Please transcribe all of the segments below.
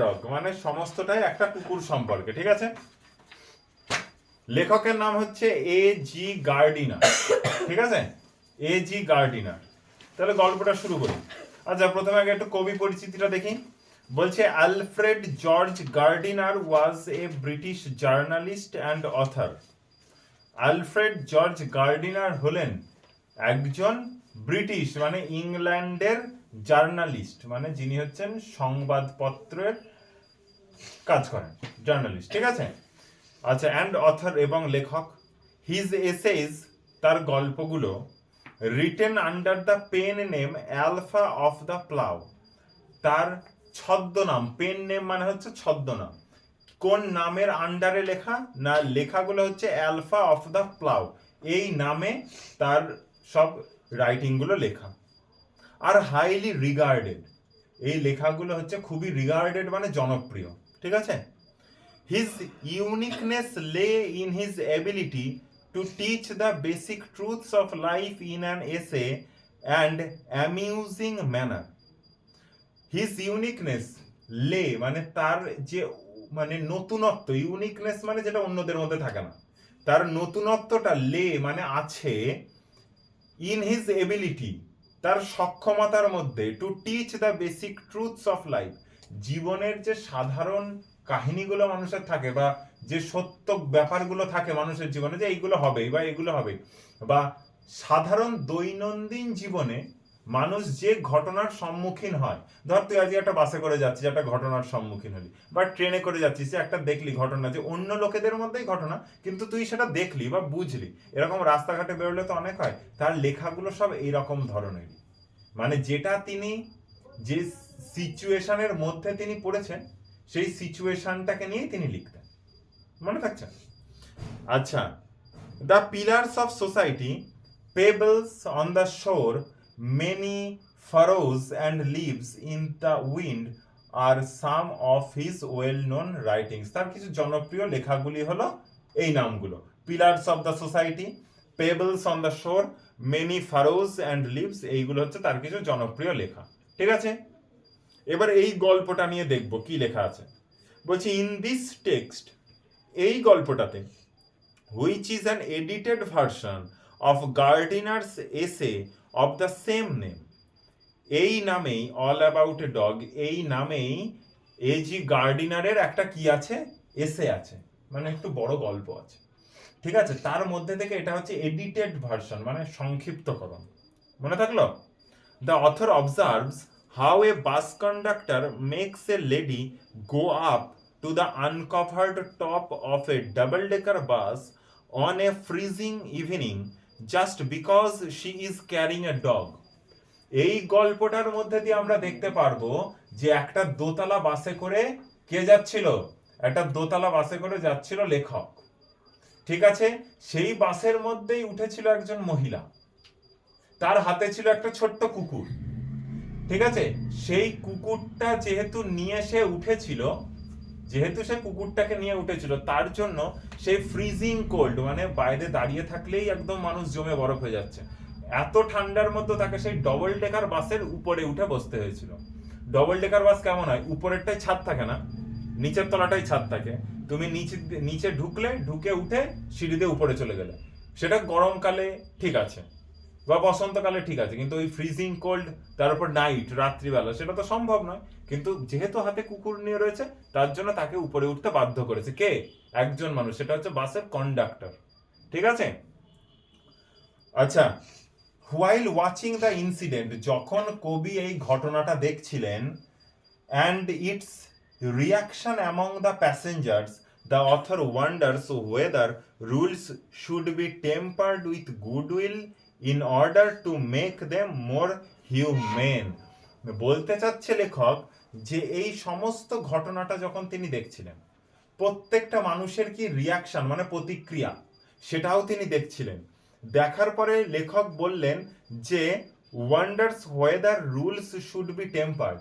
Dog মানে সমস্তটাই একটা কুকুর সম্পর্কে, ঠিক আছে। লেখকের নাম হচ্ছে A.G. গার্ডিনার, ঠিক আছে, A.G. গার্ডিনার। তাহলে গল্পটা শুরু করি। আচ্ছা, প্রথমে আগে একটু কবি পরিচিতিটা দেখি। বলছে Alfred George Gardiner was A British journalist and author. Alfred George Gardiner হলেন একজন ব্রিটিশ মানে ইংল্যান্ডের জার্নালিস্ট, মানে যিনি হচ্ছেন সংবাদপত্রের কাজ করেন, জার্নালিস্ট, ঠিক আছে। আচ্ছা, অ্যান্ড অথর এবং লেখক। হিজ এসেজ, তার গল্পগুলো, written under the pen name alpha of the plough, তার ছদ্মনাম, পেন নেম মানে হচ্ছে ছদ্মনাম, কোন নামের আন্ডারে লেখা না, লেখাগুলো হচ্ছে অ্যালফা অফ দ্য প্লাউ, এই নামে তার সব রাইটিংগুলো লেখা। আর হাইলি রিগার্ডেড, এই লেখাগুলো হচ্ছে খুবই রিগার্ডেড মানে জনপ্রিয়, ঠিক আছে। His uniqueness lay in his ability to teach the basic truths of life in an essay and amusing manner. His uniqueness lay মানে তার যে মানে নতুনত্ব, ইউনিকনেস মানে যেটা অন্যদের মধ্যে থাকে না, তার নতুনত্বটা লে মানে আছে, ইন হিজ এবিলিটি তার সক্ষমতার মধ্যে, to teach the basic truths of life জীবনের যে সাধারণ কাহিনীগুলো মানুষের থাকে বা যে সত্য ব্যাপারগুলো থাকে মানুষের জীবনে, যে এইগুলো হবেই বা এগুলো হবে, বা সাধারণ দৈনন্দিন জীবনে মানুষ যে ঘটনার সম্মুখীন হয়। ধর তুই আজকে একটা বাসে করে যাচ্ছিস, একটা ঘটনার সম্মুখীন হলি, বা ট্রেনে করে যাচ্ছিস, একটা দেখলি ঘটনা যে অন্য লোকেদের মধ্যেই ঘটনা, কিন্তু তুই সেটা দেখলি বা বুঝলি। এরকম রাস্তাঘাটে বেরোলে তো অনেক হয়। তার লেখাগুলো সব এইরকম ধরনেরই, মানে যেটা তিনি যে সিচুয়েশনের মধ্যে তিনি পড়েছেন সেই সিচুয়েশনটাকে নিয়েই তিনি লিখতেন, মনে থাকছে। আচ্ছা, the pillars of society, pebbles on the shore, many furrows and leaves in the wind are some of his well known writings. তার কিছু জনপ্রিয় লেখাগুলি হলো এই নামগুলো, pillars of the society, pebbles on the shore, many furrows and leaves, এইগুলো হচ্ছে তার কিছু জনপ্রিয় লেখা, ঠিক আছে। এবার এই গল্পটা নিয়ে দেখব কি লেখা আছে। বলছি, ইন দিস টেক্সট, এই গল্পটাতে, which is an edited version of Gardiner's essay of the same name, এই নামেই অল অ্যাবাউট এ ডগ, এই নামেই A.G. গার্ডিনারের একটা কি আছে, এসে আছে, মানে একটু বড় গল্প আছে, ঠিক আছে। তার মধ্যে থেকে এটা হচ্ছে এডিটেড ভার্সন মানে সংক্ষিপ্তকরণ, মনে থাকলো। The author observes how a bus conductor makes a lady go up to the uncovered top of a double-decker bus on a freezing evening just because she is carrying a dog. এই গল্পটার মধ্যে দিয়ে আমরা দেখতে পারবো যে একটা দোতলা বাসে করে কে যাচ্ছিল, একটা দোতলা বাসে করে যাচ্ছিল লেখক, ঠিক আছে। সেই বাসের মধ্যেই উঠেছিল একজন মহিলা, তার হাতে ছিল একটা ছোট্ট কুকুর, ঠিক আছে। সেই কুকুরটা যেহেতু নিয়ে সে উঠেছিল, যেহেতু সে কুকুরটাকে নিয়ে উঠেছিল, তার জন্য সেই ফ্রিজিং কোল্ড মানে বাইরে দাঁড়িয়ে থাকলেই একদম মানুষ জমে বরফ হয়ে যাচ্ছে, এত ঠান্ডার মধ্যে তাকে সেই ডবল ডেকার বাসের উপরে উঠে বসতে হয়েছিল। ডবল ডেকার বাস কেমন হয়, উপরেরটাই ছাদ থাকে না, নিচের তলাটাই ছাদ থাকে, তুমি নিচে ঢুকে উঠে সিঁড়ি দিয়ে উপরে চলে গেলে, সেটা গরমকালে ঠিক আছে বা বসন্তকালে ঠিক আছে, কিন্তু ওই ফ্রিজিং কোল্ড, তার উপর নাইট, রাত্রিবেলা, সেটা তো সম্ভব নয়। কিন্তু যেহেতু হাতে কুকুর নিয়ে রয়েছে, তার জন্য তাকে উপরে উঠতে বাধ্য করেছে কে, একজন মানুষ, সেটা হচ্ছে বাসের কন্ডাক্টর, ঠিক আছে। আচ্ছা, হোয়াইল ওয়াচিং দ্য ইনসিডেন্ট, যখন কবি এই ঘটনাটা দেখছিলেন, and it's reaction among the passengers, the author wonders weather rules should be tempered with goodwill in order to make them more humane. বলতে চাচ্ছে লেখক যে এই সমস্ত ঘটনাটা যখন তিনি দেখছিলেন, প্রত্যেকটা মানুষের কি রিয়াকশন মানে প্রতিক্রিয়া, সেটাও তিনি দেখছিলেন। দেখার পরে লেখক বললেন যে wonders weather rules should be tempered,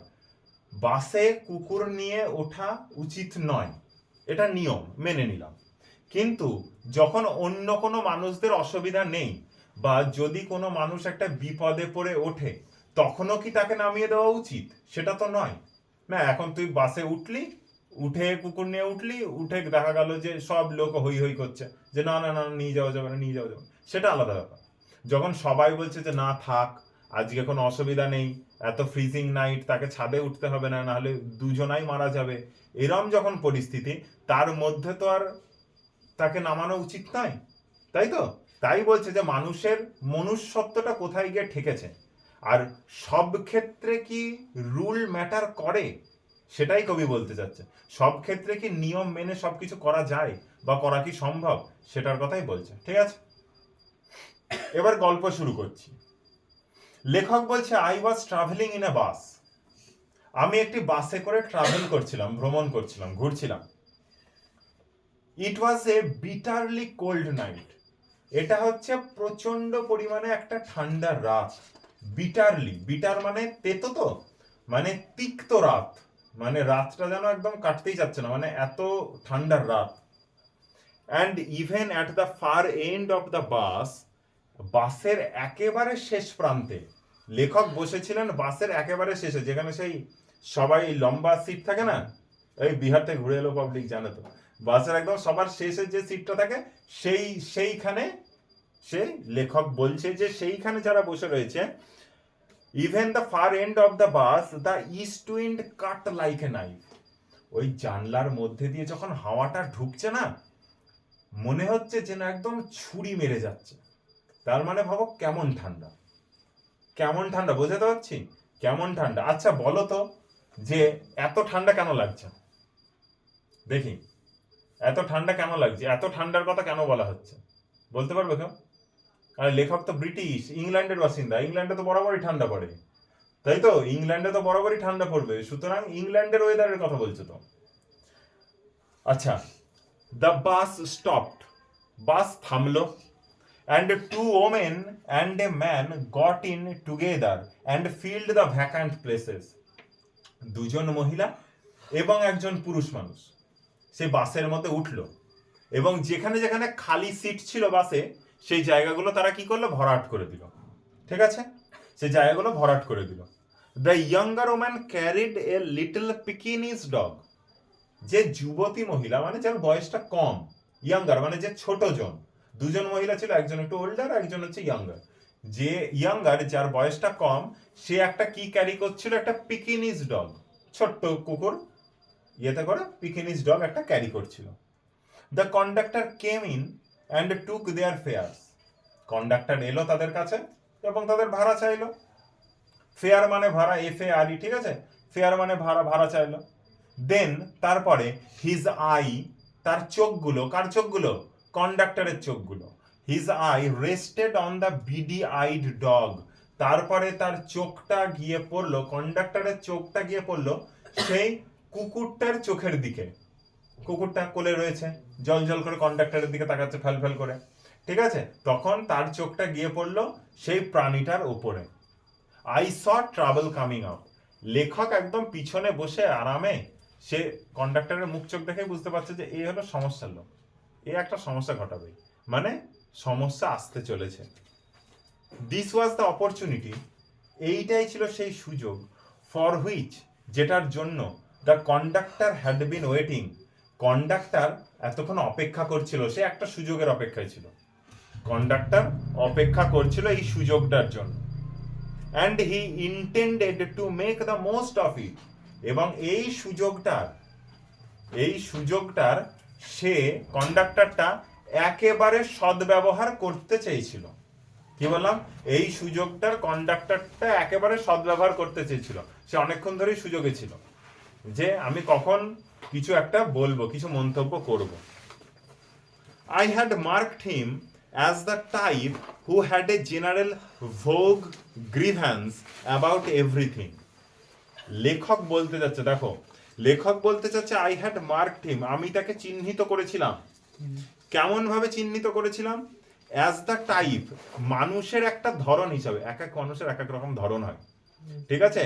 বাসে কুকুর নিয়ে ওঠা উচিত নয়, এটা নিয়ম মেনে নিলাম, কিন্তু যখন অন্য কোনো মানুষদের অসুবিধা নেই বা যদি কোনো মানুষ একটা বিপদে পড়ে ওঠে, তখনও কি তাকে নামিয়ে দেওয়া উচিত, সেটা তো নয়। না, এখন তুই বাসে উঠলি, উঠে কুকুর নিয়ে উঠলি, উঠে দেখা গেল যে সব লোক হই হই করছে যে না না না নিয়ে যাওয়া যাবে না, নিয়ে যাওয়া যাবে না, সেটা আলাদা ব্যাপার। যখন সবাই বলছে যে না থাক, আজকে কোনো অসুবিধা নেই, এত ফ্রিজিং নাইট, তাকে ছাদে উঠতে হবে না, নাহলে দুজনাই মারা যাবে, এরম যখন পরিস্থিতি, তার মধ্যে তো আর তাকে নামানো উচিত নয়, তাই তো? তাই বলছে যে মানুষের মনুষ্যত্বটা কোথায় গিয়ে ঠেকেছে। আর সব ক্ষেত্রে কি রুল ম্যাটার করে, সেটাই কবি বলতে চাচ্ছে। সব ক্ষেত্রে কি নিয়ম মেনে সবকিছু করা যায় বা করা কি সম্ভব, সেটার কথাই বলছে। ঠিক আছে, এবার গল্প শুরু করছি। লেখক বলছে I was travelling in a bus. আমি একটি বাসে করে ট্রাভেল করছিলাম, ভ্রমণ করছিলাম, ঘুরছিলাম। It was a bitterly cold night. এটা হচ্ছে প্রচন্ড পরিমাণে একটা ঠান্ডা রাত। বিটারলি, বিটার মানে তেতো, তো মানে তিক্ত রাত, মানে রাতটা যেন একদম কাটতেই যাচ্ছে না, মানে এত ঠান্ডার রাত। And even at the far end of the bus, বাসের একেবারে শেষ প্রান্তে লেখক বসেছিলেন, বাসের একেবারে শেষে, যেখানে সেই সবাই লম্বা সিট থাকে না, এই বিহার থেকে ঘুরে এলো পাবলিক জানে তো, বাসের একদম সবার শেষে যে সিটটা থাকে, সেইখানে সে লেখক বলছে যে সেইখানে যারা বসে রয়েছে, even the far end of the bus the east wind cut like a knife. ওই জানলার মধ্যে দিয়ে যখন হাওয়াটা ঢুকছে না, মনে হচ্ছে যে না একদম ছুরি মেরে যাচ্ছে। তার মানে ভাবো কেমন ঠান্ডা, কেমন ঠান্ডা, বোঝাতে পারছি কেমন ঠান্ডা। আচ্ছা বলো তো যে এত ঠান্ডা কেন লাগছে, দেখি এত ঠান্ডা কেন লাগছে, এত ঠান্ডার কথা কেন বলা হচ্ছে, বলতে পারবে কেউ? আর লেখক তো ব্রিটিশ, ইংল্যান্ডের বাসিন্দা, ইংল্যান্ডে তো বরাবরই ঠান্ডা পড়ে, তাই তো? ইংল্যান্ডে তো বরাবরই ঠান্ডা পড়বে, সুতরাং ইংল্যান্ডের ওয়েদারের কথা বলছো তো। আচ্ছা, দ্য বাস স্টপড, বাস থামলো, and two women and a man got in together and filled the vacant places. দুজন মহিলা এবং একজন পুরুষ মানুষ সে বাসের মধ্যে উঠলো, এবং যেখানে যেখানে খালি সিট ছিল বাসে, সেই জায়গাগুলো তারা কি করলো, ভরাট করে দিল। ঠিক আছে, সেই জায়গাগুলো ভরাট করে দিল। The younger woman carried a little Pekingese dog. যে যুবতী মহিলা, মানে যার বয়সটা কম, ইয়াঙ্গার মানে যে ছোট জন, দুজন মহিলা ছিল, একজন একটু ওল্ডার, একজন হচ্ছে ইয়াঙ্গার। যে ইয়াঙ্গার, যার বয়সটা কম, সে একটা কি ক্যারি করছিল, একটা পিকিনিজ ডগ, ছোট্ট কুকুর, ইয়েতে করে পিকিনিজ ডগ একটা ক্যারি করছিল। The conductor came in and took their fares. Conductor এলো তাদের কাছে এবং তাদের ভাড়া চাইলো। ফেয়ার মানে ভাড়া, FARE, ঠিক আছে, ফেয়ার মানে ভাড়া, ভাড়া চাইলো। দেন তারপরে হিজ আই, তার চোখগুলো, কার চোখগুলো, কন্ডাক্টরের চোখগুলো, his eye rested on the beady eyed dog. তারপরে তার চোখটা গিয়ে পড়লো, কন্ডাক্টরের চোখটা গিয়ে পড়লো সেই কুকুরটার চোখের দিকে। কুকুরটা কোলে রয়েছে, জল জল করে কন্ডাক্টরের দিকে তাকাচ্ছে ফেল ফেল করে, ঠিক আছে, তখন তার চোখটা গিয়ে পড়লো সেই প্রাণীটার ওপরে। I saw trouble coming out. লেখক একদম পিছনে বসে আরামে, সে কন্ডাক্টরের মুখ চোখ দেখে বুঝতে পারছে যে এই হলো সমস্যার লোক, এ একটা সমস্যা ঘটাবে, মানে সমস্যা আসতে চলেছে। দিস ওয়াজ দ্য অপরচুনিটি, এইটাই ছিল সেই সুযোগ, ফর হুইচ, যেটার জন্য the conductor had been waiting, conductor এতক্ষণ অপেক্ষা করছিল, সে একটা সুযোগের অপেক্ষায় ছিল, কন্ডাক্টর অপেক্ষা করছিল এই সুযোগটার জন্য। and he intended to make the most of it, এবং এই সুযোগটার সে, কন্ডাক্টরটা একেবারে সদ্ব্যবহার করতে চেয়েছিল। কি বললাম, এই সুযোগটার কন্ডাক্টরটা একেবারে সদ্ব্যবহার করতে চেয়েছিল। সে অনেকক্ষণ ধরেই সুযোগে ছিল যে আমি কখন কিছু একটা বলবো, কিছু মন্তব্য করব। I had marked him as the type who had a general vague grievance about everything. লেখক বলতে যাচ্ছে, দেখো লেখক বলতে চাচ্ছে আই হ্যাড মার্কড হিম, আমি তাকে চিহ্নিত করেছিলাম। কেমন ভাবে চিহ্নিত করেছিলাম? অ্যাজ দ্য টাইপ, মানুষের একটা ধরন হিসাবে, এক এক মানুষের এক এক রকম ধরন হয়, ঠিক আছে,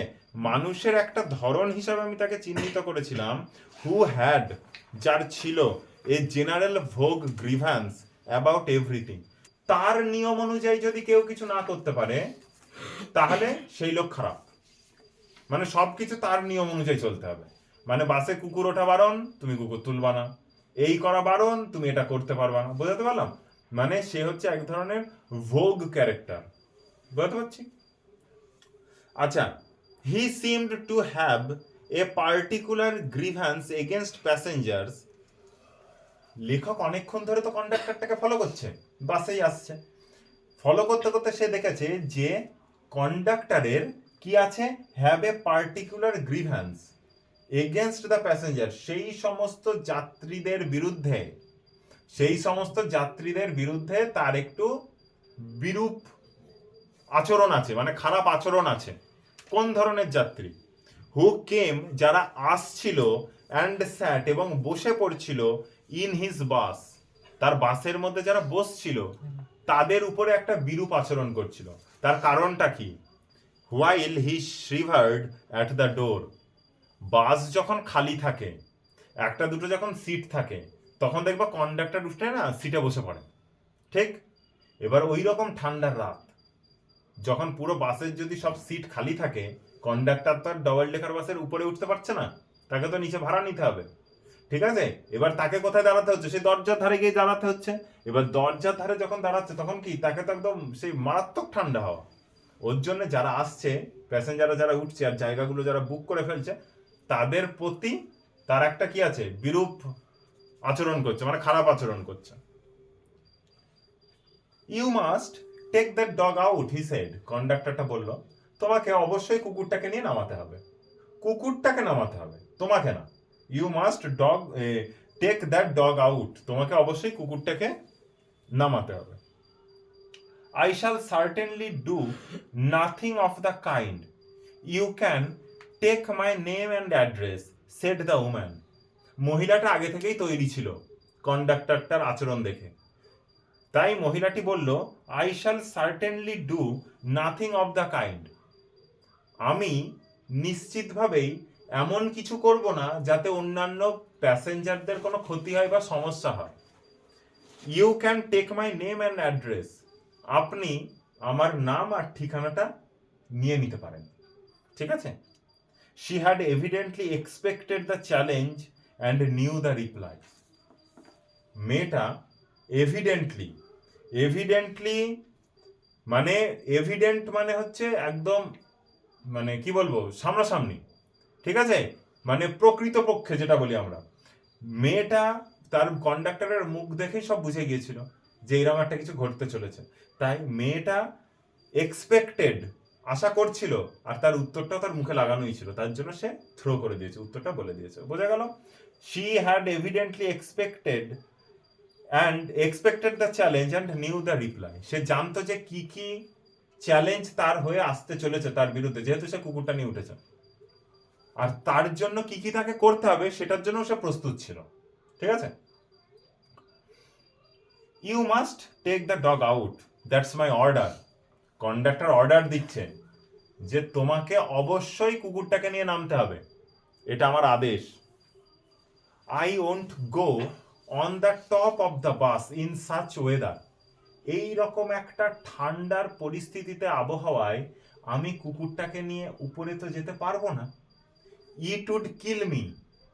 মানুষের একটা ধরন হিসাবে আমি তাকে চিহ্নিত করেছিলাম। হু হ্যাড, যার ছিল, এ জেনারেল ভোগ গ্রিভ্যান্স অ্যাবাউট এভরিথিং, তার নিয়ম অনুযায়ী যদি কেউ কিছু না করতে পারে তাহলে সেই লোক খারাপ। মানে সবকিছু তার নিয়ম অনুযায়ী চলতে হবে। মানে বাসে কুকুর ওঠা বারণ, তুমি কুকুর তুলবা না, এই করা বারণ, তুমি এটা করতে পারবা না। বোঝাতে পারলাম? মানে সে হচ্ছে এক ধরনের ভোগ ক্যারেক্টার। বুঝতে পারছি? আচ্ছা, he seemed to have a particular grievance against passengers. লেখক অনেকক্ষণ ধরে তো কন্ডাক্টরটাকে ফলো করছে, বাসেই আসছে, ফলো করতে করতে সে দেখেছে যে কন্ডাক্টরের কি আছে, have a particular grievance against the passenger, সেই সমস্ত যাত্রীদের বিরুদ্ধে তার একটু বিরূপ আচরণ আছে, মানে খারাপ আচরণ আছে। কোন ধরনের যাত্রী? হু কেম, যারা আসছিল, অ্যান্ড স্যাট, এবং বসে পড়ছিল, ইন হিজ বাস, তার বাসের মধ্যে যারা বসছিল তাদের উপরে একটা বিরূপ আচরণ করছিল। তার কারণটা কি? While he shivered at the door, bus যখন খালি থাকে, একটা দুটো যখন সিট থাকে, তখন দেখবা কন্ডাক্টর উঠে না সিটে বসে পড়ে, ঠিক? এবার ওই রকম ঠান্ডার রাত, যখন পুরো বাসের যদি সব সিট খালি থাকে, কন্ডাক্টর তো আর ডবল ডেকার বাসের উপরে উঠতে পারছে না, তাকে তো নিচে ভাড়া নিতে হবে, ঠিক আছে? এবার তাকে কোথায় দাঁড়াতে হচ্ছে? সেই দরজার ধারে গিয়ে দাঁড়াতে হচ্ছে। এবার দরজার ধারে যখন দাঁড়াচ্ছে তখন কি, তাকে তো একদম সেই মারাত্মক ঠান্ডা হাওয়া। ওর জন্য যারা আসছে, প্যাসেঞ্জাররা যারা উঠছে আর জায়গাগুলো যারা বুক করে ফেলছে, তাদের প্রতি তার একটা কি আছে, বিরূপ আচরণ করছে, মানে খারাপ আচরণ করছে। You must take that dog out, he said, কন্ডাক্টরটা বলল, তোমাকে অবশ্যই কুকুরটাকে নিয়ে নামাতে হবে, কুকুরটাকে নামাতে হবে, তোমাকে না। You must take that dog out, তোমাকে অবশ্যই কুকুরটাকে নামাতে হবে। I shall certainly do nothing of the kind. You can take my name and address, said the woman. মহিলাটা আগে থেকেই তৈরি ছিল কন্ডাক্টরটার আচরণ দেখে, তাই মহিলাটি বলল, I shall certainly do nothing of the kind. আমি নিশ্চিতভাবেই এমন কিছু করব না যাতে অন্যান্য প্যাসেঞ্জারদের কোনো ক্ষতি হয় বা সমস্যা হয়। You can take my name and address, আপনি আমার নাম আর ঠিকানাটা নিয়ে নিতে পারেন, ঠিক আছে? She had evidently expected the challenge and knew the reply. মেয়েটা এভিডেন্টলি মানে এভিডেন্ট মানে হচ্ছে একদম, মানে কি বলবো, সামনাসামনি, ঠিক আছে? মানে প্রকৃতপক্ষে যেটা বলি আমরা, মেয়েটা তার কন্ডাক্টরের মুখ দেখেই সব বুঝে গিয়েছিল যে এরকম একটা কিছু ঘটতে চলেছে। তাই মেয়েটা এক্সপেক্টেড, আশা করছিল, আর তার উত্তরটাও তার মুখে লাগানোই ছিল, তার জন্য সে থ্রো করে দিয়েছে, উত্তরটা বলে দিয়েছে। বোঝা গেল? She had evidently expected the challenge and knew the reply. সে জানতো যে কি কি চ্যালেঞ্জ তার হয়ে আসতে চলেছে তার বিরুদ্ধে, যেহেতু সে কুকুরটা নিয়ে উঠেছে, আর তার জন্য কি কি তাকে করতে হবে সেটার জন্য সে প্রস্তুত ছিল, ঠিক আছে? You must take the dog out, that's my order. Conductor order দিচ্ছে যে তোমাকে অবশ্যই কুকুরটাকে নিয়ে নামতে হবে, এটা আমার আদেশ। I won't go on the top of the bus in such weather. এই রকম একটা ঠান্ডার পরিস্থিতিতে, আবহাওয়ায় আমি কুকুরটাকে নিয়ে উপরে তো যেতে পারবো না। ইট উড কিল মি,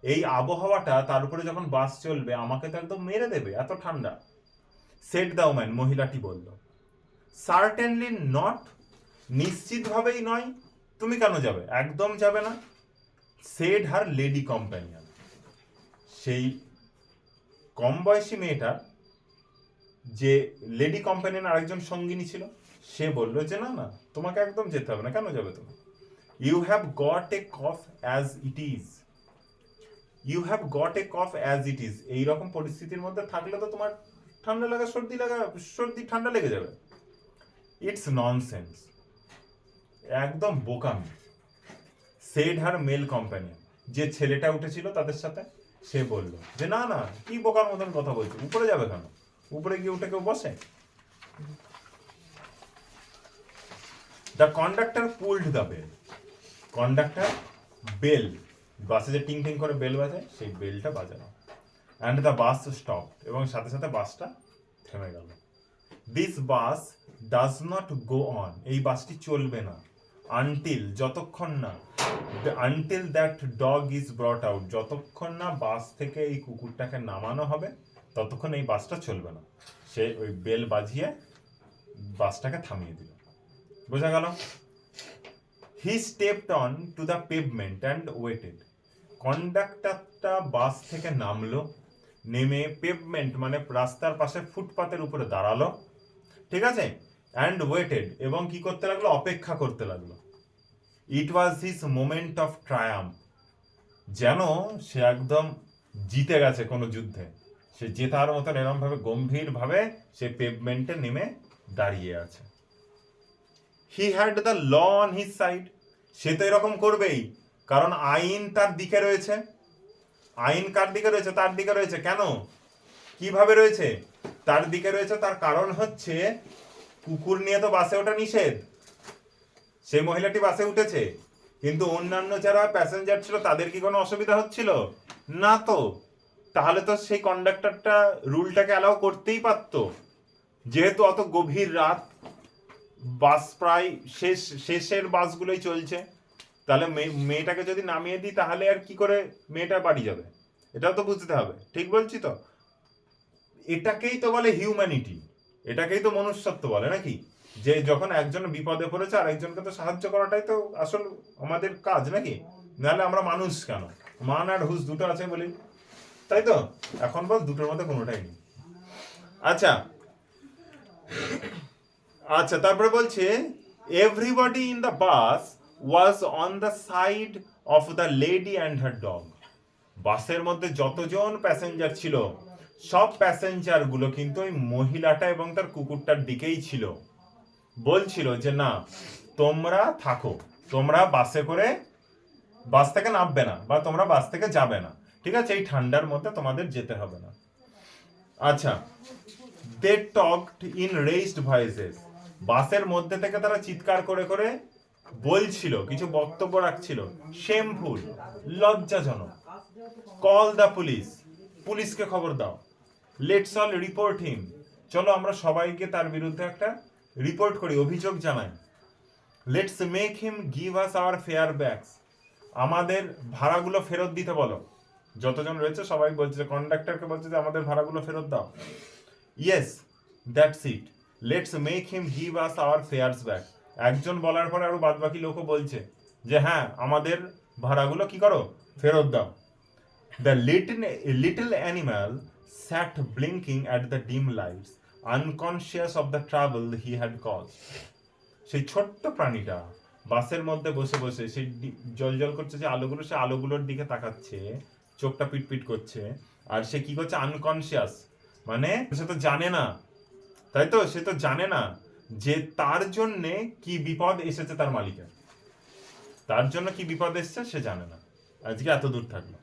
এই আবহাওয়াটা তার উপরে যখন বাস চলবে আমাকে তো একদম মেরে দেবে, এত ঠান্ডা। সেড দ্য ওম্যান, মহিলাটি বলল। সার্টেনলি নট, নিশ্চিতভাবেই নয়। তুমি কেন যাবে? একদম যাবে না। সেড হার লেডি কম্প্যানিয়ন, সেই কম বয়সী মেয়েটার যে লেডি কম্প্যানিয়ন আরেকজন সঙ্গিনী ছিল, সে বলল যে না না, তোমাকে একদম যেতে হবে না। কেন যাবে তুমি? You have got a cough as it is, you have got a cough as it is. এইরকম পরিস্থিতির মধ্যে থাকলে তো তোমার ঠান্ডা লাগা, সর্দি ঠান্ডা লেগে যাবে। ইটস ননসেন্স, একদম বোকামি। সেড হার মেল কম্প্যানিয়ন, যে ছেলেটা উঠেছিল তাদের সাথে, সে বলল যে না না, কি বোকার মতন কথা বলছো, উপরে যাবে কেন? উপরে গিয়ে উঠে কেউ বসে? The conductor pulled the bell, conductor bell, বাসে যে টিং টিং করে বেল বাজে, সেই বেলটা বাজানো। অ্যান্ড দ্য বাস স্টপ, এবং সাথে সাথে বাসটা থেমে গেল। This bus does not go on, এই বাসটি চলবে না, আনটিল যতক্ষণ না, until that dog is ব্রট out, যতক্ষণ না বাস থেকে এই কুকুরটাকে নামানো হবে ততক্ষণ এই বাসটা চলবে না। সে ওই বেল বাজিয়ে বাসটাকে থামিয়ে দিল। বোঝা গেল? He stepped on to the pavement and waited, কন্ডাক্টরটা বাস থেকে নামলো, নেমে পেভমেন্ট মানে রাস্তার পাশে ফুটপাতের উপরে দাঁড়ালো, ঠিক আছে, অ্যান্ড ওয়েটেড, এবং কি করতে লাগলো, অপেক্ষা করতে লাগলো। It was his moment of triumph, যেন সে একদম জিতে গেছে কোনো যুদ্ধে, সে জেতার মতন এরকম ভাবে গম্ভীর ভাবে সে পেভমেন্টে নেমে দাঁড়িয়ে আছে। He had the law on his side, সে তো এরকম করবেই, কারণ আইন তার দিকে রয়েছে। আইন কার দিকে রয়েছে? তার দিকে রয়েছে। কেন? কিভাবে রয়েছে? তার দিকে রয়েছে, তার কারণ হচ্ছে কুকুর নিয়ে তো বাসে ওঠা নিষেধ। সেই মহিলাটি বাসে উঠেছে, কিন্তু অন্যান্য যারা প্যাসেঞ্জার ছিল তাদের কি কোনো অসুবিধা হচ্ছিল না? তো তাহলে তো সেই কন্ডাক্টরটা রুলটাকে অ্যালাউ করতেই পারতো। যেহেতু অত গভীর রাত, বাস প্রায় শেষের বাসগুলোই চলছে, তাহলে মেয়েটাকে যদি নামিয়ে দিই তাহলে আর কি করে মেয়েটা বাড়ি যাবে? এটাও তো বুঝতে হবে। ঠিক বলছি তো? এটাকেই তো বলে হিউম্যানিটি, এটাকেই তো মনুষ্যত্ব বলে, নাকি? যে যখন একজন বিপদে পড়েছে আর একজনকে তো সাহায্য করাটাই তো আসল আমাদের কাজ, নাকি? নাহলে আমরা মানুষ কেন? মান আর হুশ দুটো আছে বলি, তাই তো? এখন বল দুটোর মধ্যে কোনোটাই নেই। আচ্ছা আচ্ছা, তারপরে বলছে everybody in the bus was on the side of the lady and her dog, বাসের মধ্যে যতজন প্যাসেঞ্জার ছিল সব প্যাসেঞ্জার গুলো কিন্তু ওই মহিলাটা এবং তার কুকুরটার দিকেই ছিল। বলছিল যে না, তোমরা থাকো, তোমরা বাসে করে বাস থেকে নামবে না, বা তোমরা বাস থেকে যাবে না, ঠিক আছে? এই ঠান্ডার মধ্যে তোমাদের যেতে হবে না। আচ্ছা, দে টকড ইন রেইজড ভয়েসেস, বাসের মধ্যে থেকে তারা চিৎকার করে করে বলছিল, কিছু বক্তব্য রাখছিল, শেমফুল, লজ্জাজনক। কল দ্য পুলিশ, পুলিশকে খবর দাও। লেটস অল রিপোর্ট হিম, চলো আমরা সবাইকে তার বিরুদ্ধে একটা রিপোর্ট করি, অভিযোগ জানাই। Let's make him give us our fair backs, আমাদের ভাড়াগুলো ফেরত দিতে বলো। যতজন রয়েছে সবাই বলছে, কন্ডাক্টরকে বলছে যে আমাদের ভাড়াগুলো ফেরত দাও। Yes, that's it, let's make him give us our fairs back. একজন বলার পরে আরো বাদ বাকি লোকও বলছে যে হ্যাঁ, আমাদের ভাড়াগুলো কি করো, ফেরত দাও। The little animal sat blinking at the dim lights, unconscious of the trouble he had caused. সেই ছোট্ট প্রাণীটা বাসের মধ্যে বসে বসে সেই জল করছে যে আলোগুলো, সে আলোগুলোর দিকে তাকাচ্ছে, চোখটা পিটপিট করছে, আর সে কি করছে, আনকনসিয়াস, মানে সে তো জানে না, তাই তো? সে তো জানে না যে তার জন্যে কি বিপদ এসেছে, তার মালিকের তার জন্য কি বিপদ এসেছে সে জানে না। আজকে এত দূর থাকলো।